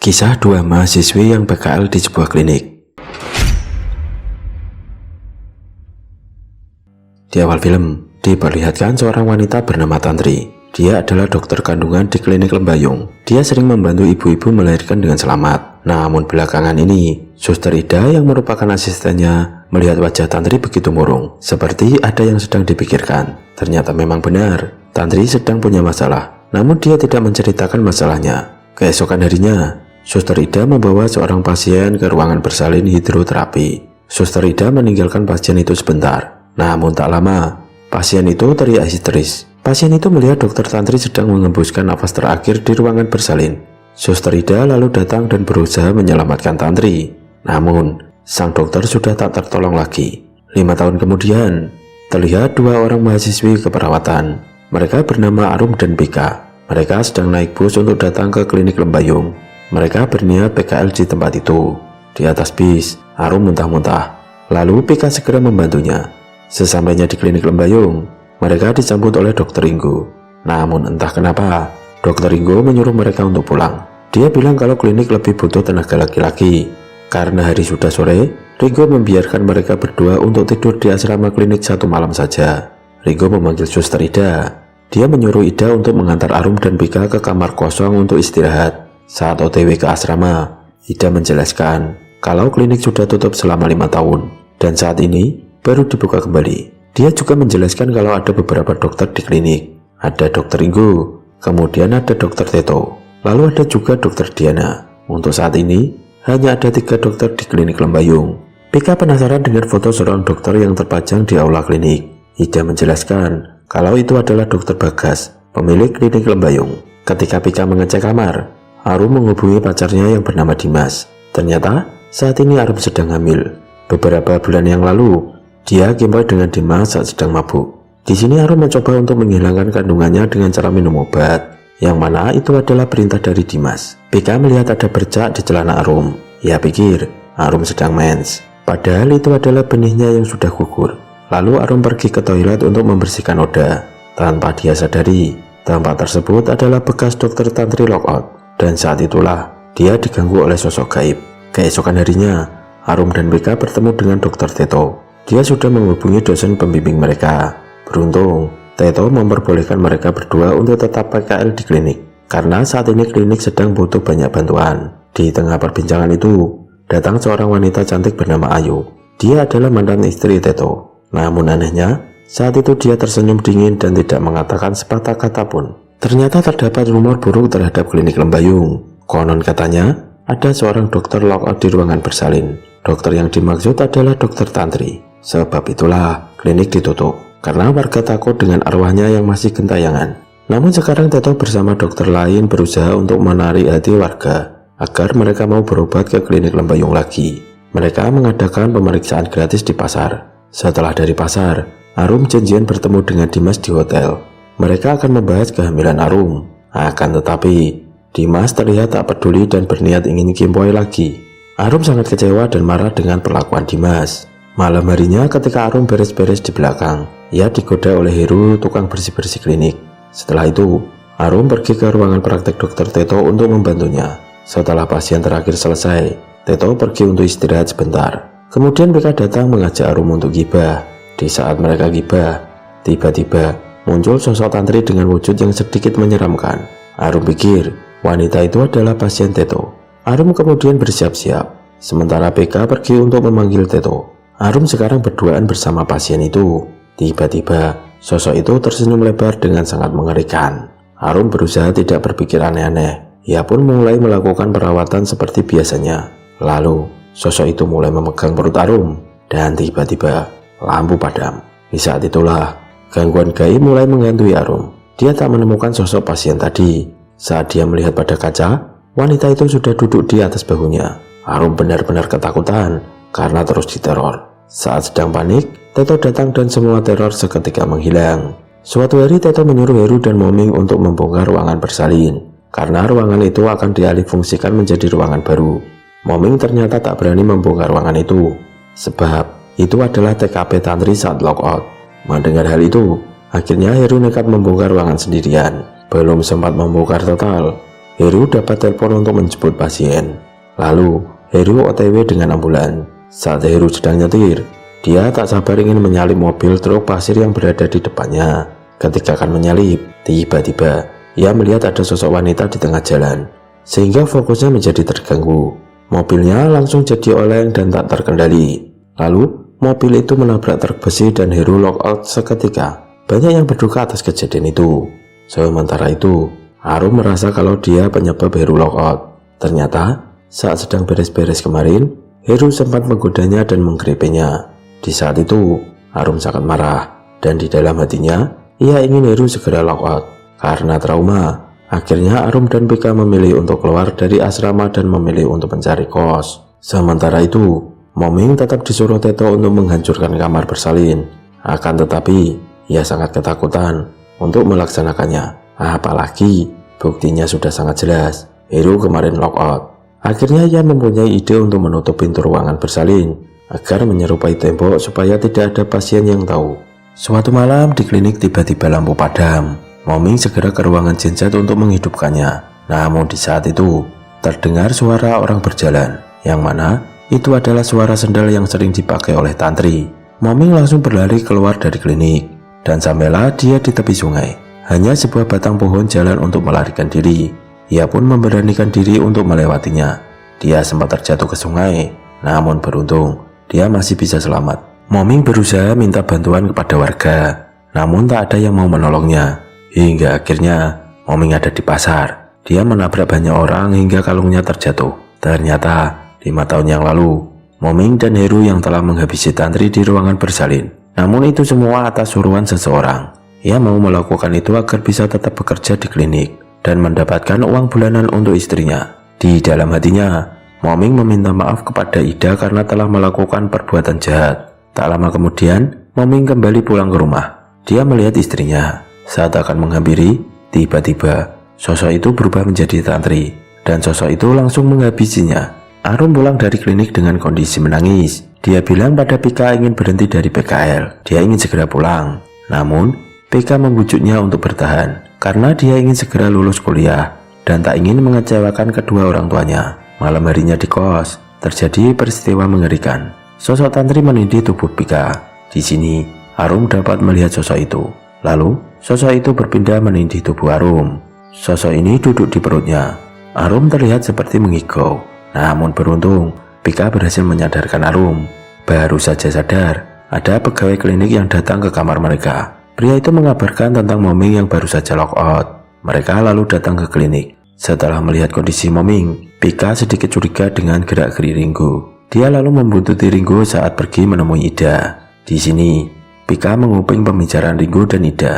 Kisah dua mahasiswi yang PKL di sebuah klinik. Di awal film, diperlihatkan seorang wanita bernama Tantri. Dia adalah dokter kandungan di klinik Lembayung. Dia sering membantu ibu-ibu melahirkan dengan selamat. Namun belakangan ini, Suster Ida yang merupakan asistennya melihat wajah Tantri begitu murung, seperti ada yang sedang dipikirkan. Ternyata memang benar, Tantri sedang punya masalah. Namun dia tidak menceritakan masalahnya. Keesokan harinya, Suster Ida membawa seorang pasien ke ruangan bersalin hidroterapi. Suster Ida meninggalkan pasien itu sebentar. Namun tak lama, pasien itu teriak histeris. Pasien itu melihat dokter Tantri sedang mengembuskan nafas terakhir di ruangan bersalin. Suster Ida lalu datang dan berusaha menyelamatkan Tantri. Namun, sang dokter sudah tak tertolong lagi. 5 tahun kemudian, terlihat dua orang mahasiswi keperawatan. Mereka bernama Arum dan Pika. Mereka sedang naik bus untuk datang ke klinik Lembayung. Mereka berniat PKL di tempat itu. Di atas bis, Arum muntah-muntah. Lalu Pika segera membantunya. Sesampainya di klinik Lembayung, mereka disambut oleh Dokter Ringgo. Namun entah kenapa, Dokter Ringgo menyuruh mereka untuk pulang. Dia bilang kalau klinik lebih butuh tenaga laki-laki. Karena hari sudah sore, Ringgo membiarkan mereka berdua untuk tidur di asrama klinik 1 malam saja. Ringgo memanggil Suster Ida. Dia menyuruh Ida untuk mengantar Arum dan Pika ke kamar kosong untuk istirahat. Saat OTW ke asrama, Ida menjelaskan kalau klinik sudah tutup selama 5 tahun dan saat ini baru dibuka kembali. Dia juga menjelaskan kalau ada beberapa dokter di klinik. Ada Dokter Ringgo, kemudian ada Dokter Teto, lalu ada juga Dokter Diana. Untuk saat ini, hanya ada 3 dokter di klinik Lembayung. Pika penasaran dengan foto seorang dokter yang terpajang di aula klinik. Ida menjelaskan kalau itu adalah Dokter Bagas, pemilik klinik Lembayung. Ketika Pika mengecek kamar, Arum menghubungi pacarnya yang bernama Dimas. Ternyata saat ini Arum sedang hamil. Beberapa bulan yang lalu, dia gemboy dengan Dimas saat sedang mabuk. Di sini Arum mencoba untuk menghilangkan kandungannya dengan cara minum obat, yang mana itu adalah perintah dari Dimas. Pika melihat ada bercak di celana Arum. Ia pikir Arum sedang mens. Padahal itu adalah benihnya yang sudah gugur. Lalu Arum pergi ke toilet untuk membersihkan noda. Tanpa dia sadari, tempat tersebut adalah bekas dokter Tantri lockout. Dan saat itulah dia diganggu oleh sosok gaib. Keesokan harinya, Arum dan Pika bertemu dengan Dokter Teto. Dia sudah menghubungi dosen pembimbing mereka. Beruntung, Teto memperbolehkan mereka berdua untuk tetap PKL di klinik, karena saat ini klinik sedang butuh banyak bantuan. Di tengah perbincangan itu, datang seorang wanita cantik bernama Ayu. Dia adalah mantan istri Teto. Namun anehnya, saat itu dia tersenyum dingin dan tidak mengatakan sepatah kata pun. Ternyata terdapat rumor buruk terhadap klinik Lembayung. Konon katanya, ada seorang dokter lockout di ruangan bersalin. Dokter yang dimaksud adalah Dokter Tantri. Sebab itulah klinik ditutup, karena warga takut dengan arwahnya yang masih gentayangan. Namun sekarang Teto bersama dokter lain berusaha untuk menarik hati warga, agar mereka mau berobat ke klinik Lembayung lagi. Mereka mengadakan pemeriksaan gratis di pasar. Setelah dari pasar, Arum janjian bertemu dengan Dimas di hotel. Mereka akan membahas kehamilan Arum. Akan tetapi, Dimas terlihat tak peduli dan berniat ingin kimpoy lagi. Arum sangat kecewa dan marah dengan perlakuan Dimas. Malam harinya ketika Arum beres-beres di belakang, ia digoda oleh Heru, tukang bersih-bersih klinik. Setelah itu, Arum pergi ke ruangan praktek Dokter Teto untuk membantunya. Setelah pasien terakhir selesai, Teto pergi untuk istirahat sebentar. Kemudian mereka datang mengajak Arum untuk gibah. Di saat mereka gibah, tiba-tiba muncul sosok Tantri dengan wujud yang sedikit menyeramkan. Arum pikir wanita itu adalah pasien Teto. Arum kemudian bersiap-siap, sementara Pika pergi untuk memanggil Teto. Arum sekarang berduaan bersama pasien itu. Tiba-tiba sosok itu tersenyum lebar dengan sangat mengerikan. Arum berusaha tidak berpikir aneh-aneh. Ia pun mulai melakukan perawatan seperti biasanya. Lalu sosok itu mulai memegang perut Arum, dan tiba-tiba lampu padam. Di saat itulah gangguan gaib mulai menghantui Arum. Dia tak menemukan sosok pasien tadi. Saat dia melihat pada kaca, wanita itu sudah duduk di atas bahunya. Arum benar-benar ketakutan karena terus diteror. Saat sedang panik, Teto datang dan semua teror seketika menghilang. Suatu hari Teto menyuruh Heru dan Moming untuk membongkar ruangan bersalin, karena ruangan itu akan dialihfungsikan menjadi ruangan baru. Moming ternyata tak berani membongkar ruangan itu, sebab itu adalah TKP Tantri saat lockout. Mendengar hal itu, akhirnya Heru nekat membongkar ruangan sendirian. Belum sempat membongkar total, Heru dapat telepon untuk menjemput pasien. Lalu Heru OTW dengan ambulan. Saat Heru sedang nyetir, dia tak sabar ingin menyalip mobil truk pasir yang berada di depannya. Ketika akan menyalip, tiba-tiba ia melihat ada sosok wanita di tengah jalan, sehingga fokusnya menjadi terganggu. Mobilnya langsung jadi oleng dan tak terkendali. Lalu mobil itu menabrak truk besi dan Heru lockout seketika. Banyak yang berduka atas kejadian itu. Sementara itu, Arum merasa kalau dia penyebab Heru lockout. Ternyata saat sedang beres-beres kemarin, Heru sempat menggodanya dan menggerepenya. Di saat itu, Arum sangat marah, dan di dalam hatinya, ia ingin Heru segera lockout. Karena trauma, akhirnya Arum dan Pika memilih untuk keluar dari asrama dan memilih untuk mencari kos. Sementara itu, Moming tetap disuruh Teto untuk menghancurkan kamar bersalin. Akan tetapi, ia sangat ketakutan untuk melaksanakannya. Apalagi, buktinya sudah sangat jelas, Heru kemarin lockout. Akhirnya ia mempunyai ide untuk menutup pintu ruangan bersalin agar menyerupai tembok supaya tidak ada pasien yang tahu. Suatu malam di klinik tiba-tiba lampu padam. Moming segera ke ruangan genset untuk menghidupkannya. Namun di saat itu terdengar suara orang berjalan, yang mana itu adalah suara sendal yang sering dipakai oleh Tantri. Moming langsung berlari keluar dari klinik, dan sampailah dia di tepi sungai. Hanya sebuah batang pohon jalan untuk melarikan diri. Ia pun memberanikan diri untuk melewatinya. Dia sempat terjatuh ke sungai, namun beruntung dia masih bisa selamat. Moming berusaha minta bantuan kepada warga, namun tak ada yang mau menolongnya. Hingga akhirnya Moming ada di pasar. Dia menabrak banyak orang hingga kalungnya terjatuh. Ternyata 5 tahun yang lalu, Moming dan Heru yang telah menghabisi Tantri di ruangan bersalin. Namun itu semua atas suruhan seseorang. Ia mau melakukan itu agar bisa tetap bekerja di klinik dan mendapatkan uang bulanan untuk istrinya. Di dalam hatinya, Moming meminta maaf kepada Ida karena telah melakukan perbuatan jahat. Tak lama kemudian, Moming kembali pulang ke rumah. Dia melihat istrinya. Saat akan menghampiri, tiba-tiba sosok itu berubah menjadi Tantri, dan sosok itu langsung menghabisinya. Arum pulang dari klinik dengan kondisi menangis. Dia bilang pada Pika ingin berhenti dari PKL. Dia ingin segera pulang. Namun, Pika membujuknya untuk bertahan karena dia ingin segera lulus kuliah dan tak ingin mengecewakan kedua orang tuanya. Malam harinya di kos, terjadi peristiwa mengerikan. Sosok Tantri menindih tubuh Pika. Di sini, Arum dapat melihat sosok itu. Lalu, sosok itu berpindah menindih tubuh Arum. Sosok ini duduk di perutnya. Arum terlihat seperti mengigau. Namun beruntung, Pika berhasil menyadarkan Arum. Baru saja sadar, ada pegawai klinik yang datang ke kamar mereka. Pria itu mengabarkan tentang Moming yang baru saja lockout. Mereka lalu datang ke klinik. Setelah melihat kondisi Moming, Pika sedikit curiga dengan gerak-gerik Ringo. Dia lalu membuntuti Ringo saat pergi menemui Ida. Di sini, Pika menguping pembicaraan Ringo dan Ida.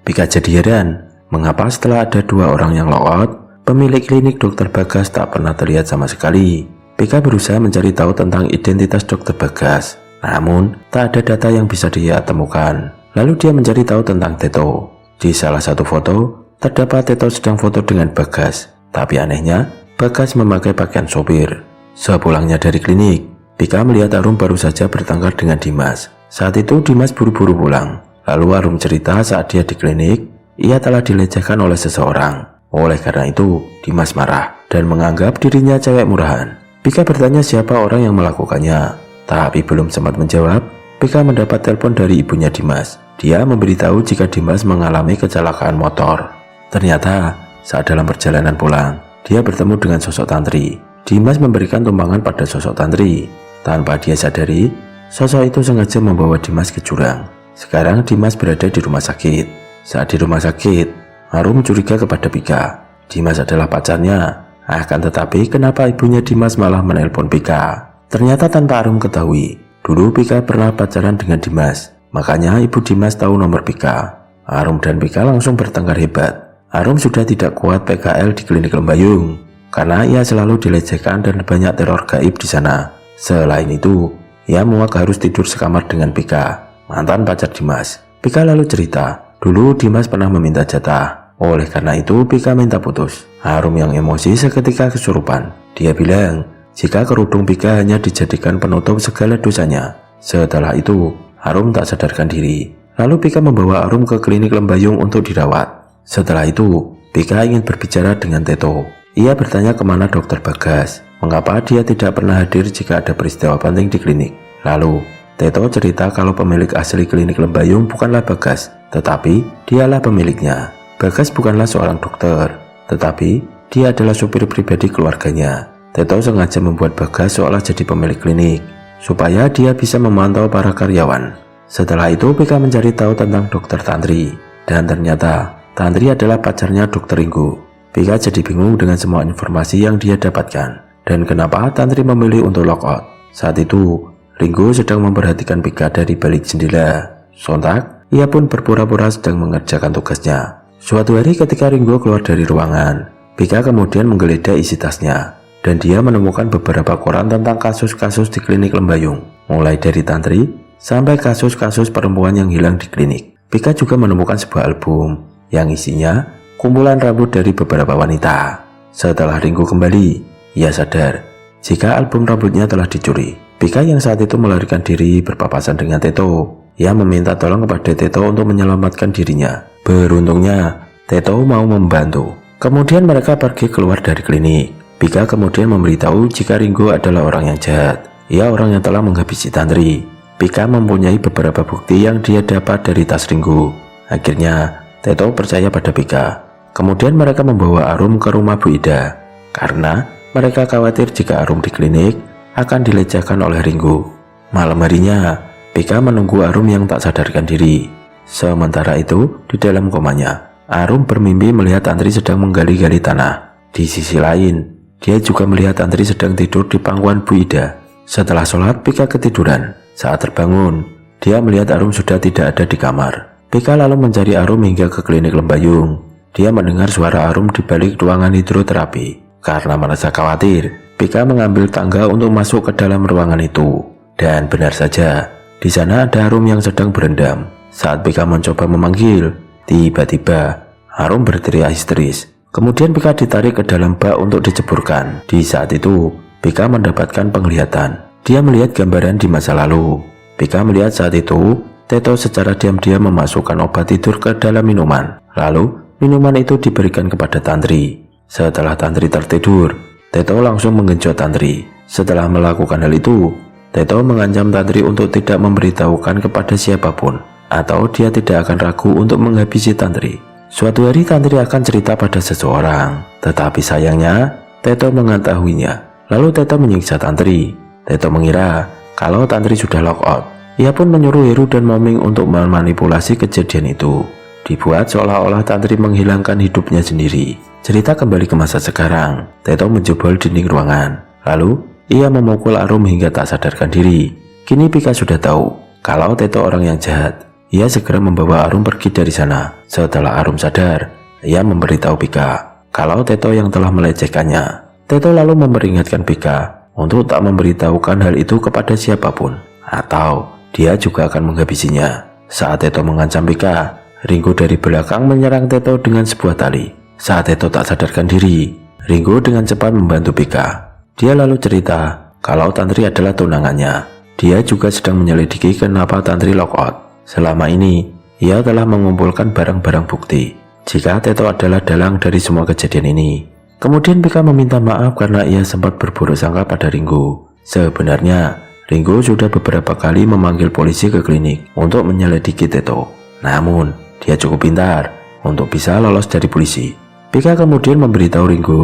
Pika jadi heran, mengapa setelah ada 2 orang yang lockout, pemilik klinik Dr. Bagas tak pernah terlihat sama sekali. Pika berusaha mencari tahu tentang identitas Dr. Bagas, namun tak ada data yang bisa dia temukan. Lalu dia mencari tahu tentang Teto. Di salah satu foto, terdapat Teto sedang foto dengan Bagas. Tapi anehnya, Bagas memakai pakaian sopir. Sepulangnya dari klinik, Pika melihat Arum baru saja bertengkar dengan Dimas. Saat itu Dimas buru-buru pulang. Lalu Arum cerita saat dia di klinik, ia telah dilecehkan oleh seseorang. Oleh karena itu, Dimas marah dan menganggap dirinya cewek murahan. Pika bertanya siapa orang yang melakukannya. Tapi belum sempat menjawab, Pika mendapat telepon dari ibunya Dimas. Dia memberitahu jika Dimas mengalami kecelakaan motor. Ternyata, saat dalam perjalanan pulang, dia bertemu dengan sosok Tantri. Dimas memberikan tumpangan pada sosok Tantri. Tanpa dia sadari, sosok itu sengaja membawa Dimas ke jurang. Sekarang Dimas berada di rumah sakit. Saat di rumah sakit, Arum curiga kepada Pika. Dimas adalah pacarnya. Akan tetapi kenapa ibunya Dimas malah menelpon Pika? Ternyata tanpa Arum ketahui, dulu Pika pernah pacaran dengan Dimas. Makanya ibu Dimas tahu nomor Pika. Arum dan Pika langsung bertengkar hebat. Arum sudah tidak kuat PKL di klinik Lembayung karena ia selalu dilecehkan dan banyak teror gaib di sana. Selain itu, ia muak harus tidur sekamar dengan Pika, mantan pacar Dimas. Pika lalu cerita, dulu Dimas pernah meminta jatah. Oleh karena itu, Pika minta putus. Arum yang emosi seketika kesurupan. Dia bilang, jika kerudung Pika hanya dijadikan penutup segala dosanya. Setelah itu, Arum tak sadarkan diri. Lalu Pika membawa Arum ke klinik Lembayung untuk dirawat. Setelah itu, Pika ingin berbicara dengan Teto. Ia bertanya kemana Dokter Bagas, mengapa dia tidak pernah hadir jika ada peristiwa penting di klinik. Lalu, Teto cerita kalau pemilik asli klinik Lembayung bukanlah Bagas, tetapi dialah pemiliknya. Bagas bukanlah seorang dokter, tetapi dia adalah supir pribadi keluarganya. Teto sengaja membuat Bagas seolah jadi pemilik klinik, supaya dia bisa memantau para karyawan. Setelah itu Pika mencari tahu tentang Dokter Tantri, dan ternyata Tantri adalah pacarnya Dokter Ringgo. Pika jadi bingung dengan semua informasi yang dia dapatkan, dan kenapa Tantri memilih untuk lockout. Saat itu, Ringgo sedang memperhatikan Pika dari balik jendela. Sontak, ia pun berpura-pura sedang mengerjakan tugasnya. Suatu hari ketika Ringgo keluar dari ruangan, Pika kemudian menggeledah isi tasnya, dan dia menemukan beberapa koran tentang kasus-kasus di klinik Lembayung, mulai dari Tantri sampai kasus-kasus perempuan yang hilang di klinik. Pika juga menemukan sebuah album yang isinya kumpulan rambut dari beberapa wanita. Setelah Ringgo kembali, ia sadar jika album rambutnya telah dicuri. Pika yang saat itu melarikan diri berpapasan dengan Teto. Ia meminta tolong kepada Teto untuk menyelamatkan dirinya. Beruntungnya, Teto mau membantu. Kemudian mereka pergi keluar dari klinik. Pika kemudian memberitahu jika Ringgo adalah orang yang jahat. Ia orang yang telah menghabisi Tantri. Pika mempunyai beberapa bukti yang dia dapat dari tas Ringgo. Akhirnya, Teto percaya pada Pika. Kemudian mereka membawa Arum ke rumah Bu Ida, karena mereka khawatir jika Arum di klinik akan dilecehkan oleh Ringgo. Malam harinya, Pika menunggu Arum yang tak sadarkan diri. Sementara itu, di dalam komanya, Arum bermimpi melihat Tantri sedang menggali-gali tanah. Di sisi lain, dia juga melihat Tantri sedang tidur di pangkuan Bu Ida. Setelah sholat, Pika ketiduran. Saat terbangun, dia melihat Arum sudah tidak ada di kamar. Pika lalu mencari Arum hingga ke klinik Lembayung. Dia mendengar suara Arum di balik ruangan hidroterapi. Karena merasa khawatir, Pika mengambil tangga untuk masuk ke dalam ruangan itu. Dan benar saja, di sana ada Arum yang sedang berendam. Saat Pika mencoba memanggil, tiba-tiba Arum berteriak histeris. Kemudian Pika ditarik ke dalam bak untuk diceburkan. Di saat itu, Pika mendapatkan penglihatan. Dia melihat gambaran di masa lalu. Pika melihat saat itu, Teto secara diam-diam memasukkan obat tidur ke dalam minuman. Lalu, minuman itu diberikan kepada Tantri. Setelah Tantri tertidur, Teto langsung menggenjot Tantri. Setelah melakukan hal itu, Teto mengancam Tantri untuk tidak memberitahukan kepada siapapun, atau dia tidak akan ragu untuk menghabisi Tantri. Suatu hari Tantri akan cerita pada seseorang, tetapi sayangnya Teto mengetahuinya. Lalu Teto menyiksa Tantri. Teto mengira kalau Tantri sudah lockout. Ia pun menyuruh Heru dan Moming untuk memanipulasi kejadian itu, dibuat seolah-olah Tantri menghilangkan hidupnya sendiri. Cerita kembali ke masa sekarang. Teto menjebol dinding ruangan, lalu ia memukul Arum hingga tak sadarkan diri. Kini Pika sudah tahu kalau Teto orang yang jahat. Ia segera membawa Arum pergi dari sana. Setelah Arum sadar, ia memberitahu Pika kalau Teto yang telah melecehkannya. Teto lalu memperingatkan Pika untuk tak memberitahukan hal itu kepada siapapun, atau dia juga akan menghabisinya. Saat Teto mengancam Pika, Ringgo dari belakang menyerang Teto dengan sebuah tali. Saat Teto tak sadarkan diri, Ringgo dengan cepat membantu Pika. Dia lalu cerita kalau Tantri adalah tunangannya. Dia juga sedang menyelidiki kenapa Tantri lockout. Selama ini, ia telah mengumpulkan barang-barang bukti jika Teto adalah dalang dari semua kejadian ini. Kemudian Pika meminta maaf karena ia sempat berburuk sangka pada Ringgo. Sebenarnya, Ringgo sudah beberapa kali memanggil polisi ke klinik untuk menyelidiki Teto. Namun, dia cukup pintar untuk bisa lolos dari polisi. Pika kemudian memberitahu Ringgo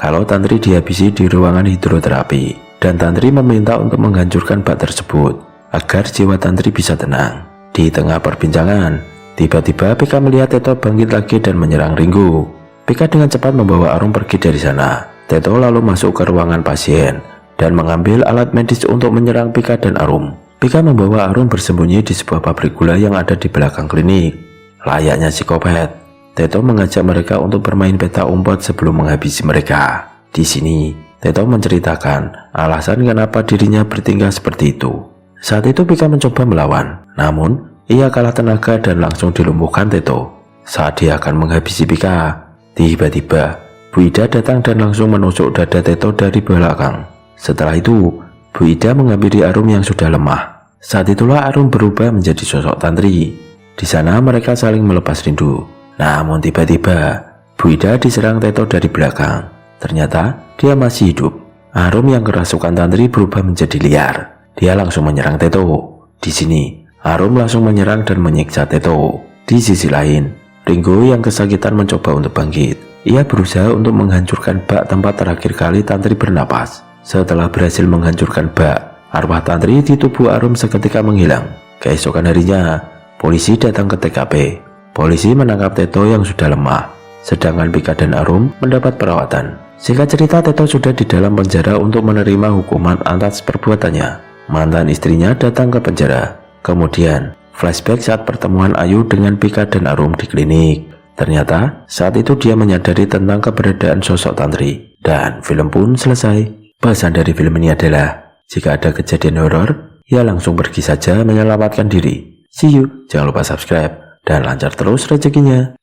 kalau Tantri dihabisi di ruangan hidroterapi, dan Tantri meminta untuk menghancurkan bak tersebut agar jiwa Tantri bisa tenang. Di tengah perbincangan, tiba-tiba Pika melihat Teto bangkit lagi dan menyerang Ringgo. Pika dengan cepat membawa Arum pergi dari sana. Teto lalu masuk ke ruangan pasien dan mengambil alat medis untuk menyerang Pika dan Arum. Pika membawa Arum bersembunyi di sebuah pabrik gula yang ada di belakang klinik. Layaknya psikopat, Teto mengajak mereka untuk bermain peta umpet sebelum menghabisi mereka. Di sini, Teto menceritakan alasan kenapa dirinya bertingkah seperti itu. Saat itu Pika mencoba melawan, namun ia kalah tenaga dan langsung dilumpuhkan Teto. Saat dia akan menghabisi Pika, tiba-tiba Bu Ida datang dan langsung menusuk dada Teto dari belakang. Setelah itu, Bu Ida menghampiri Arum yang sudah lemah. Saat itulah Arum berubah menjadi sosok Tantri. Di sana mereka saling melepas rindu. Namun tiba-tiba, Bu Ida diserang Teto dari belakang. Ternyata dia masih hidup. Arum yang kerasukan Tantri berubah menjadi liar. Dia langsung menyerang Teto. Di sini, Arum langsung menyerang dan menyiksa Teto. Di sisi lain, Ringo yang kesakitan mencoba untuk bangkit. Ia berusaha untuk menghancurkan bak tempat terakhir kali Tantri bernapas. Setelah berhasil menghancurkan bak, arwah Tantri di tubuh Arum seketika menghilang. Keesokan harinya, polisi datang ke TKP. Polisi menangkap Teto yang sudah lemah, sedangkan Pika dan Arum mendapat perawatan. Singkat cerita, Teto sudah di dalam penjara untuk menerima hukuman atas perbuatannya. Mantan istrinya datang ke penjara. Kemudian, flashback saat pertemuan Ayu dengan Pika dan Arum di klinik. Ternyata, saat itu dia menyadari tentang keberadaan sosok Tantri. Dan film pun selesai. Pesan dari film ini adalah, jika ada kejadian horor, ya langsung pergi saja menyelamatkan diri. See you, jangan lupa subscribe, dan lancar terus rezekinya.